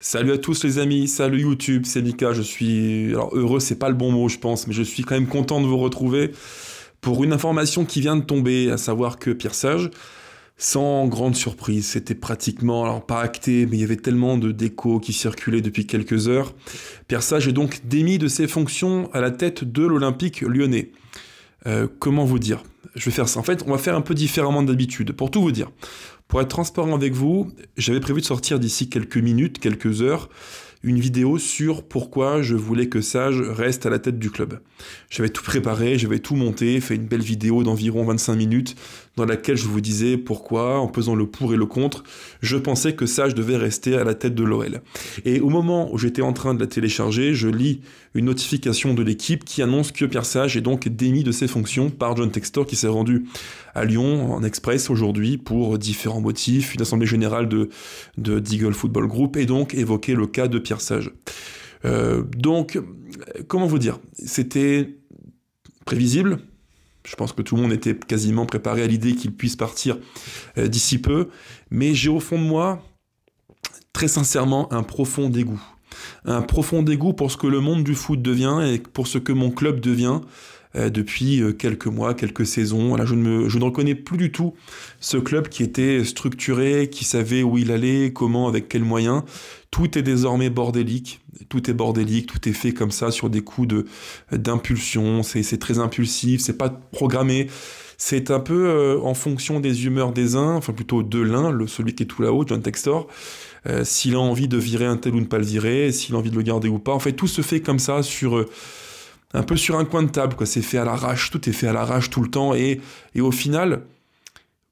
Salut à tous les amis, salut YouTube, c'est Mika, je suis... Alors heureux, c'est pas le bon mot je pense, mais je suis quand même content de vous retrouver pour une information qui vient de tomber, à savoir que Pierre Sage, sans grande surprise, c'était pratiquement, alors pas acté, mais il y avait tellement de déco qui circulaient depuis quelques heures, Pierre Sage est donc démis de ses fonctions à la tête de l'Olympique lyonnais. Comment vous dire? Je vais faire ça. En fait, on va faire un peu différemment d'habitude. Pour tout vous dire, pour être transparent avec vous, j'avais prévu de sortir d'ici quelques minutes, quelques heures, une vidéo sur pourquoi je voulais que Sage reste à la tête du club. J'avais tout préparé, j'avais tout monté, fait une belle vidéo d'environ 25 minutes dans laquelle je vous disais pourquoi, en pesant le pour et le contre, je pensais que Sage devait rester à la tête de l'OL. Et au moment où j'étais en train de la télécharger, je lis une notification de l'équipe qui annonce que Pierre Sage est donc démis de ses fonctions par John Textor qui s'est rendu à Lyon en express aujourd'hui pour différents motifs, une assemblée générale de d'Eagle Football Group et donc évoquer le cas de Pierre Sage. Donc, comment vous dire? C'était prévisible. Je pense que tout le monde était quasiment préparé à l'idée qu'il puisse partir d'ici peu. Mais j'ai au fond de moi, très sincèrement, un profond dégoût. Un profond dégoût pour ce que le monde du foot devient et pour ce que mon club devient depuis quelques mois, quelques saisons. Là, je ne reconnais plus du tout ce club qui était structuré, qui savait où il allait, comment, avec quels moyens. Tout est désormais bordélique, tout est fait comme ça sur des coups d'impulsion, c'est très impulsif, c'est pas programmé. C'est un peu en fonction des humeurs des uns, enfin plutôt de l'un, celui qui est tout là-haut, John Textor, s'il a envie de virer un tel ou ne pas le virer, s'il a envie de le garder ou pas. En fait, tout se fait comme ça un peu sur un coin de table, quoi. C'est fait à l'arrache, tout est fait à l'arrache tout le temps, et au final,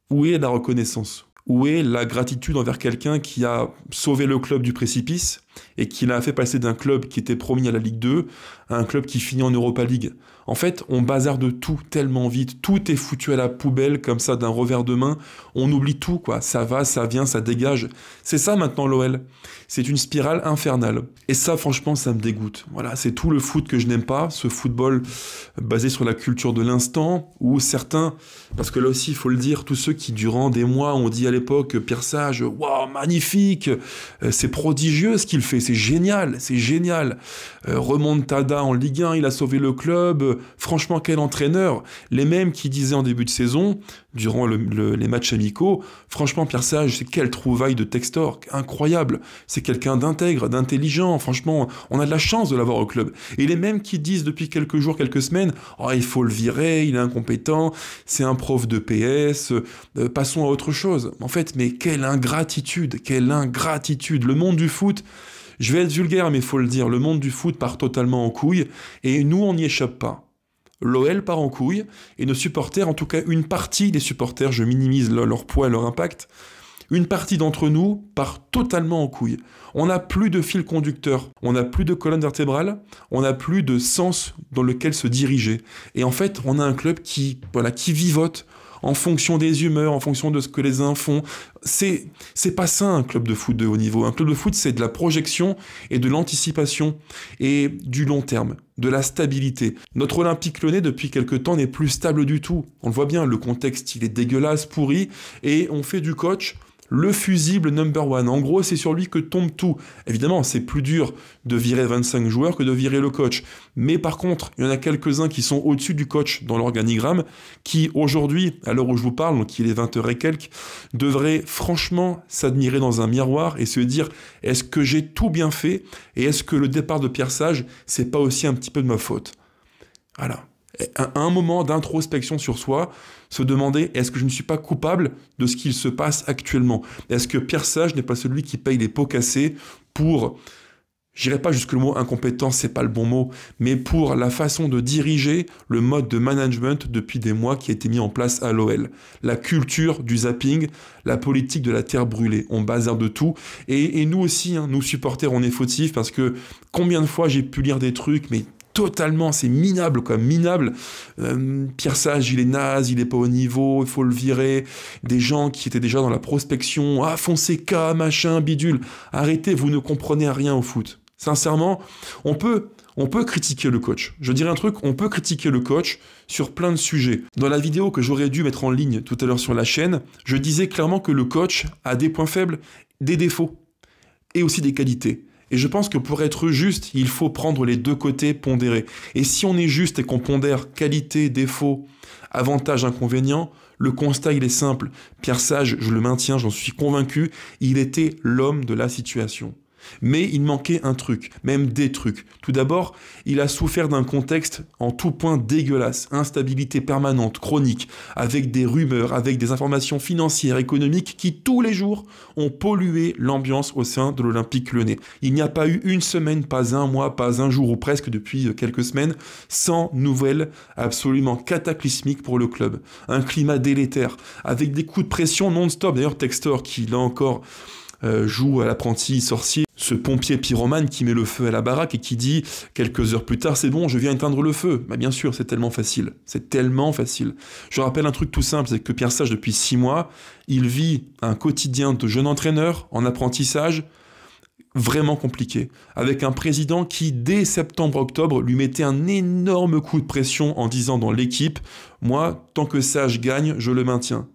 où est la reconnaissance? Où est la gratitude envers quelqu'un qui a sauvé le club du précipice et qui l'a fait passer d'un club qui était promis à la Ligue 2 à un club qui finit en Europa League? En fait, on bazarde tout tellement vite, tout est foutu à la poubelle comme ça d'un revers de main, on oublie tout, quoi. Ça va, ça vient, ça dégage. C'est ça maintenant l'OL. C'est une spirale infernale. Et ça, franchement, ça me dégoûte. Voilà, c'est tout le foot que je n'aime pas, ce football basé sur la culture de l'instant, où certains, parce que là aussi, il faut le dire, tous ceux qui, durant des mois, ont dit à l'époque, Pierre Sage, waouh, magnifique, c'est prodigieux ce qu'il fait, c'est génial, c'est génial. Remontada en Ligue 1, il a sauvé le club, franchement, quel entraîneur. Les mêmes qui disaient en début de saison, durant les matchs amicaux, franchement, Pierre Sage, c'est quelle trouvaille de Textor, incroyable. C'est quelqu'un d'intègre, d'intelligent, franchement, on a de la chance de l'avoir au club. Et les mêmes qui disent depuis quelques jours, quelques semaines, oh, il faut le virer, il est incompétent, c'est un prof de PS, passons à autre chose. En fait, mais quelle ingratitude, quelle ingratitude. Le monde du foot, je vais être vulgaire, mais il faut le dire, le monde du foot part totalement en couille, et nous, on n'y échappe pas. L'OL part en couille, et nos supporters, en tout cas une partie des supporters, je minimise leur poids et leur impact, une partie d'entre nous part totalement en couille. On n'a plus de fil conducteur, on n'a plus de colonne vertébrale, on n'a plus de sens dans lequel se diriger. Et en fait, on a un club qui vivote en fonction des humeurs, en fonction de ce que les uns font. C'est pas ça un club de foot de haut niveau. Un club de foot, c'est de la projection et de l'anticipation et du long terme, de la stabilité. Notre Olympique Lyonnais, depuis quelque temps, n'est plus stable du tout. On le voit bien, le contexte, il est dégueulasse, pourri, et on fait du coach le fusible number one. En gros, c'est sur lui que tombe tout. Évidemment, c'est plus dur de virer 25 joueurs que de virer le coach. Mais par contre, il y en a quelques-uns qui sont au-dessus du coach dans l'organigramme, qui aujourd'hui, à l'heure où je vous parle, donc il est 20h et quelques, devraient franchement s'admirer dans un miroir et se dire, est-ce que j'ai tout bien fait? Et est-ce que le départ de Pierre Sage, c'est pas aussi un petit peu de ma faute? Voilà. Un moment d'introspection sur soi, se demander est-ce que je ne suis pas coupable de ce qu'il se passe actuellement? Est-ce que Pierre Sage n'est pas celui qui paye les pots cassés pour, j'irai pas jusque le mot incompétent, c'est pas le bon mot, mais pour la façon de diriger le mode de management depuis des mois qui a été mis en place à l'OL. La culture du zapping, la politique de la terre brûlée, on bazarde de tout, et nous aussi, hein, nous supporters, on est fautifs parce que combien de fois j'ai pu lire des trucs, mais totalement, c'est minable, quoi, minable. Pierre Sage, il est naze, il est pas au niveau, il faut le virer. Des gens qui étaient déjà dans la prospection, ah, Fonseca, machin, bidule. Arrêtez, vous ne comprenez rien au foot. Sincèrement, on peut critiquer le coach. Je dirais un truc, on peut critiquer le coach sur plein de sujets. Dans la vidéo que j'aurais dû mettre en ligne tout à l'heure sur la chaîne, je disais clairement que le coach a des points faibles, des défauts. et aussi des qualités. Et je pense que pour être juste, il faut prendre les deux côtés pondérés. Et si on est juste et qu'on pondère qualité, défaut, avantage, inconvénient, le constat il est simple. Pierre Sage, je le maintiens, j'en suis convaincu, il était l'homme de la situation. Mais il manquait un truc, même des trucs. Tout d'abord, il a souffert d'un contexte en tout point dégueulasse, instabilité permanente, chronique, avec des rumeurs, avec des informations financières, économiques qui tous les jours ont pollué l'ambiance au sein de l'Olympique Lyonnais. Il n'y a pas eu une semaine, pas un mois, pas un jour ou presque depuis quelques semaines, sans nouvelles absolument cataclysmiques pour le club. Un climat délétère, avec des coups de pression non-stop. D'ailleurs, Textor, qui là encore joue à l'apprenti sorcier, ce pompier pyromane qui met le feu à la baraque et qui dit quelques heures plus tard, c'est bon, je viens éteindre le feu. Bah bien sûr, c'est tellement facile. C'est tellement facile. Je rappelle un truc tout simple, c'est que Pierre Sage, depuis 6 mois, il vit un quotidien de jeune entraîneur en apprentissage vraiment compliqué, avec un président qui, dès septembre-octobre, lui mettait un énorme coup de pression en disant dans l'équipe, moi, tant que Sage gagne, je le maintiens.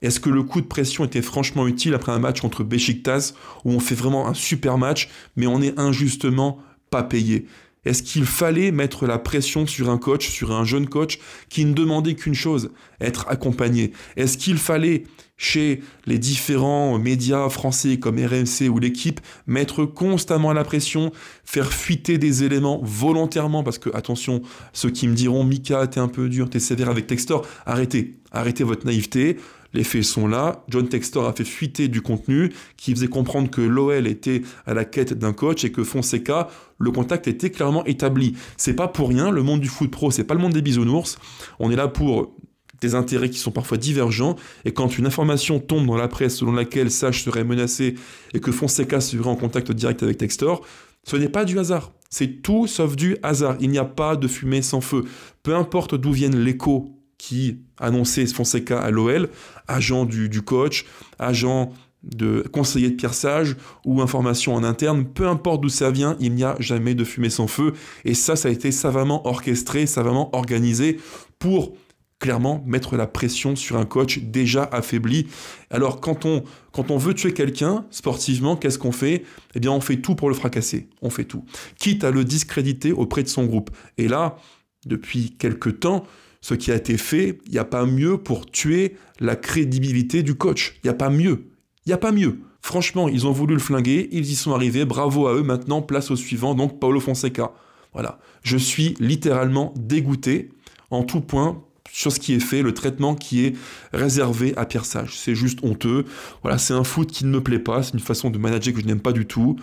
Est-ce que le coup de pression était franchement utile après un match contre Beşiktaş où on fait vraiment un super match, mais on est injustement pas payé? Est-ce qu'il fallait mettre la pression sur un coach, sur un jeune coach qui ne demandait qu'une chose, être accompagné? Est-ce qu'il fallait, chez les différents médias français comme RMC ou l'équipe, mettre constamment la pression, faire fuiter des éléments volontairement? Parce que, attention, ceux qui me diront « Mika, t'es un peu dur, t'es sévère avec Textor », arrêtez votre naïveté. Les faits sont là. John Textor a fait fuiter du contenu qui faisait comprendre que l'OL était à la quête d'un coach et que Fonseca, le contact était clairement établi. C'est pas pour rien, le monde du foot pro, c'est pas le monde des bisounours. On est là pour des intérêts qui sont parfois divergents, et quand une information tombe dans la presse selon laquelle Sage serait menacé et que Fonseca serait en contact direct avec Textor, ce n'est pas du hasard. C'est tout sauf du hasard. Il n'y a pas de fumée sans feu. Peu importe d'où viennent l'écho qui annonçait Fonseca à l'OL, agent du coach, agent de conseiller de Pierre Sage ou information en interne, peu importe d'où ça vient, il n'y a jamais de fumée sans feu. Et ça a été savamment orchestré, savamment organisé pour clairement mettre la pression sur un coach déjà affaibli. Alors quand on veut tuer quelqu'un sportivement, qu'est-ce qu'on fait? Eh bien on fait tout pour le fracasser, on fait tout. Quitte à le discréditer auprès de son groupe. Et là, depuis quelques temps, ce qui a été fait, il n'y a pas mieux pour tuer la crédibilité du coach. Il n'y a pas mieux. Il n'y a pas mieux. Franchement, ils ont voulu le flinguer, ils y sont arrivés, bravo à eux. Maintenant, place au suivant, donc Paulo Fonseca. Voilà. Je suis littéralement dégoûté en tout point sur ce qui est fait, le traitement qui est réservé à Pierre Sage. C'est juste honteux. Voilà, c'est un foot qui ne me plaît pas, c'est une façon de manager que je n'aime pas du tout.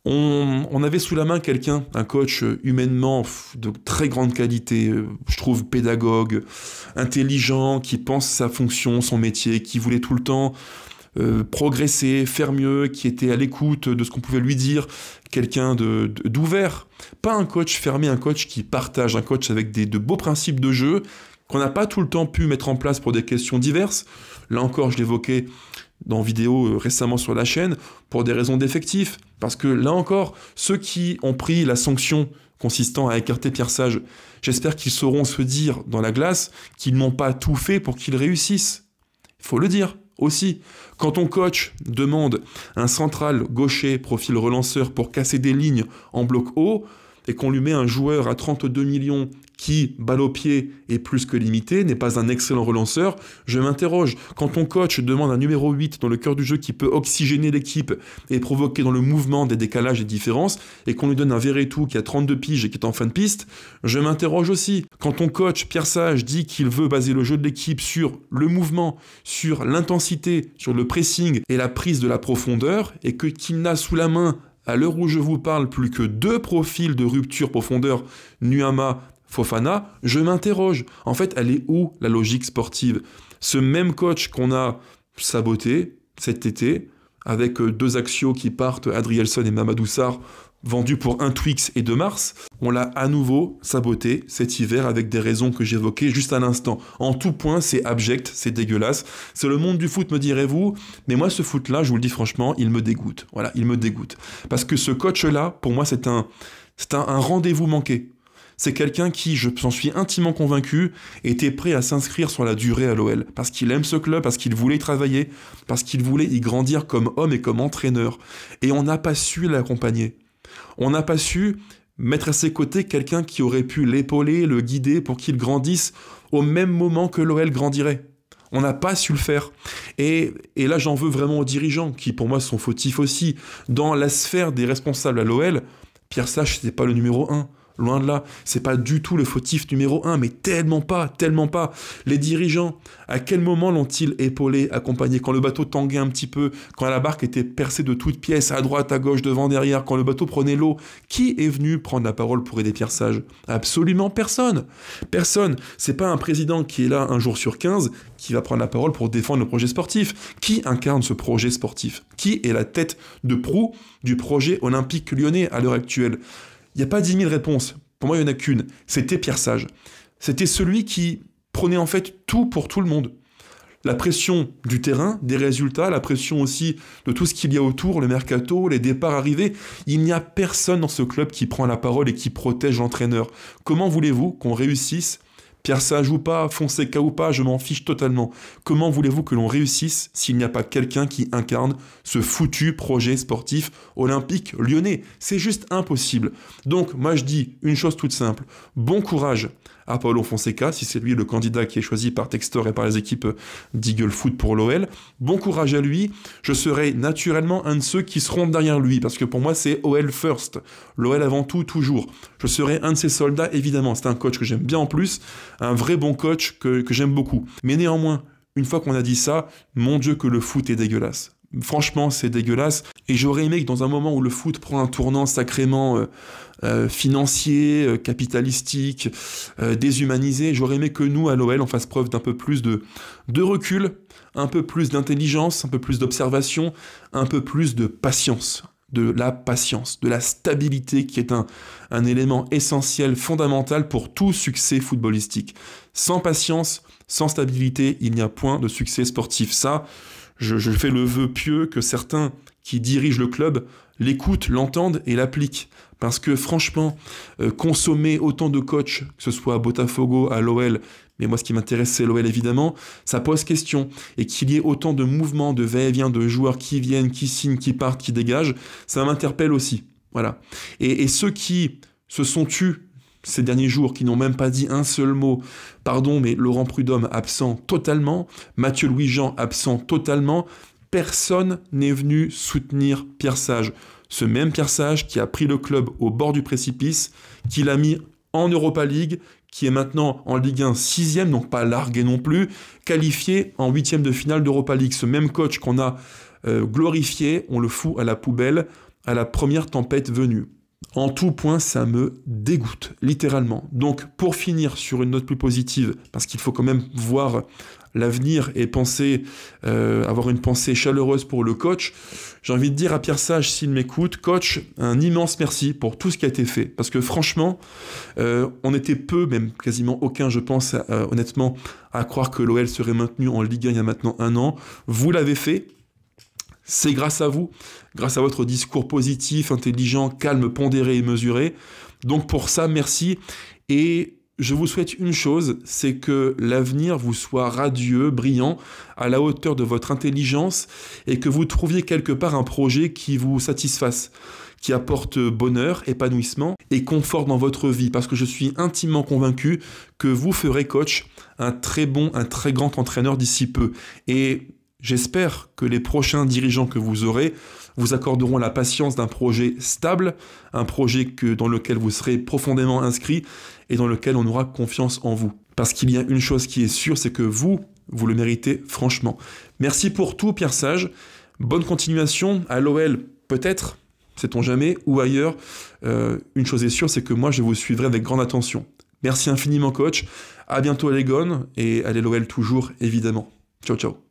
On avait sous la main quelqu'un, un coach humainement de très grande qualité, je trouve pédagogue, intelligent, qui pense sa fonction, son métier, qui voulait tout le temps progresser, faire mieux, qui était à l'écoute de ce qu'on pouvait lui dire, quelqu'un d'ouvert. Pas un coach fermé, un coach qui partage, un coach avec de beaux principes de jeu qu'on n'a pas tout le temps pu mettre en place pour des questions diverses. Là encore, je l'évoquais dans vidéo récemment sur la chaîne, pour des raisons d'effectifs. Parce que là encore, ceux qui ont pris la sanction consistant à écarter Pierre Sage, j'espère qu'ils sauront se dire dans la glace qu'ils n'ont pas tout fait pour qu'il réussisse. Il faut le dire aussi. Quand ton coach demande un central gaucher profil relanceur pour casser des lignes en bloc haut, et qu'on lui met un joueur à 32 millions qui, balle au pied, est plus que limité, n'est pas un excellent relanceur, je m'interroge. Quand ton coach demande un numéro 8 dans le cœur du jeu qui peut oxygéner l'équipe et provoquer dans le mouvement des décalages et des différences, et qu'on lui donne un Verretou qui a 32 piges et qui est en fin de piste, je m'interroge aussi. Quand ton coach, Pierre Sage, dit qu'il veut baser le jeu de l'équipe sur le mouvement, sur l'intensité, sur le pressing et la prise de la profondeur, et qu'il n'a sous la main, à l'heure où je vous parle, plus que 2 profils de rupture profondeur, Nuama, Fofana, je m'interroge. En fait, elle est où la logique sportive? Ce même coach qu'on a saboté cet été, avec 2 axios qui partent, Adrielson et Mamadou Sarr, vendus pour 1 Twix et 2 Mars, on l'a à nouveau saboté cet hiver avec des raisons que j'évoquais juste à l'instant. En tout point, c'est abject, c'est dégueulasse. C'est le monde du foot, me direz-vous, mais moi, ce foot-là, je vous le dis franchement, il me dégoûte. Voilà, il me dégoûte. Parce que ce coach-là, pour moi, c'est un rendez-vous manqué. C'est quelqu'un qui, j'en suis intimement convaincu, était prêt à s'inscrire sur la durée à l'OL, parce qu'il aime ce club, parce qu'il voulait y travailler, parce qu'il voulait y grandir comme homme et comme entraîneur. Et on n'a pas su l'accompagner. On n'a pas su mettre à ses côtés quelqu'un qui aurait pu l'épauler, le guider pour qu'il grandisse au même moment que l'OL grandirait. On n'a pas su le faire. Et là, j'en veux vraiment aux dirigeants, qui pour moi sont fautifs aussi. Dans la sphère des responsables à l'OL, Pierre Sage, c'était pas le numéro 1. Loin de là, c'est pas du tout le fautif numéro 1, mais tellement pas, tellement pas. Les dirigeants, à quel moment l'ont-ils épaulé, accompagné, quand le bateau tanguait un petit peu, quand la barque était percée de toutes pièces, à droite, à gauche, devant, derrière, quand le bateau prenait l'eau? Qui est venu prendre la parole pour aider Pierre Sage? Absolument personne. Personne. C'est pas un président qui est là un jour sur 15 qui va prendre la parole pour défendre le projet sportif. Qui incarne ce projet sportif? Qui est la tête de proue du projet olympique lyonnais à l'heure actuelle? Il n'y a pas 10 000 réponses. Pour moi, il n'y en a qu'une. C'était Pierre Sage. C'était celui qui prenait en fait tout pour tout le monde. La pression du terrain, des résultats, la pression aussi de tout ce qu'il y a autour, le mercato, les départs arrivés. Il n'y a personne dans ce club qui prend la parole et qui protège l'entraîneur. Comment voulez-vous qu'on réussisse? Pierre Sage ou pas, Fonseca ou pas, je m'en fiche totalement. Comment voulez-vous que l'on réussisse s'il n'y a pas quelqu'un qui incarne ce foutu projet sportif olympique lyonnais? C'est juste impossible. Donc, moi je dis une chose toute simple. Bon courage à Paulo Fonseca, si c'est lui le candidat qui est choisi par Textor et par les équipes d'Eagle Foot pour l'OL. Bon courage à lui. Je serai naturellement un de ceux qui seront derrière lui, parce que pour moi c'est OL first. L'OL avant tout, toujours. Je serai un de ses soldats, évidemment. C'est un coach que j'aime bien en plus, un vrai bon coach que j'aime beaucoup. Mais néanmoins, une fois qu'on a dit ça, mon Dieu que le foot est dégueulasse. Franchement, c'est dégueulasse. Et j'aurais aimé que dans un moment où le foot prend un tournant sacrément financier, capitalistique, déshumanisé, j'aurais aimé que nous, à l'OL, on fasse preuve d'un peu plus de recul, un peu plus d'intelligence, un peu plus d'observation, un peu plus de patience. De la stabilité qui est un élément essentiel, fondamental pour tout succès footballistique. Sans patience, sans stabilité, il n'y a point de succès sportif. Ça, je fais le vœu pieux que certains qui dirigent le club l'écoutent, l'entendent et l'appliquent. Parce que franchement, consommer autant de coachs, que ce soit à Botafogo, à l'OL, mais moi ce qui m'intéresse c'est l'OL évidemment, ça pose question. Et qu'il y ait autant de mouvements, de va-et-vient, de joueurs qui viennent, qui signent, qui partent, qui dégagent, ça m'interpelle aussi. Voilà. Et ceux qui se sont tus ces derniers jours, qui n'ont même pas dit un seul mot, pardon, mais Laurent Prudhomme absent totalement, Mathieu Louis-Jean absent totalement, personne n'est venu soutenir Pierre Sage. Ce même Pierre Sage qui a pris le club au bord du précipice, qui l'a mis en Europa League, qui est maintenant en Ligue 1 6e, donc pas largué non plus, qualifié en 8e de finale d'Europa League. Ce même coach qu'on a glorifié, on le fout à la poubelle à la première tempête venue. En tout point, ça me dégoûte, littéralement. Donc, pour finir sur une note plus positive, parce qu'il faut quand même voir l'avenir et penser, avoir une pensée chaleureuse pour le coach, j'ai envie de dire à Pierre Sage, s'il m'écoute, coach, un immense merci pour tout ce qui a été fait. Parce que franchement, on était peu, même quasiment aucun, je pense, honnêtement, à croire que l'OL serait maintenu en Ligue 1 il y a maintenant 1 an. Vous l'avez fait. C'est grâce à vous, grâce à votre discours positif, intelligent, calme, pondéré et mesuré. Donc pour ça, merci. Et je vous souhaite une chose, c'est que l'avenir vous soit radieux, brillant, à la hauteur de votre intelligence, et que vous trouviez quelque part un projet qui vous satisfasse, qui apporte bonheur, épanouissement et confort dans votre vie. Parce que je suis intimement convaincu que vous ferez, coach, un très bon, un très grand entraîneur d'ici peu. Et j'espère que les prochains dirigeants que vous aurez vous accorderont la patience d'un projet stable, un projet dans lequel vous serez profondément inscrit et dans lequel on aura confiance en vous. Parce qu'il y a une chose qui est sûre, c'est que vous le méritez franchement. Merci pour tout, Pierre Sage. Bonne continuation à l'OL, peut-être, sait-on jamais, ou ailleurs. Une chose est sûre, c'est que moi, je vous suivrai avec grande attention. Merci infiniment, coach. À bientôt à l'Egon et allez l'OL toujours, évidemment. Ciao, ciao.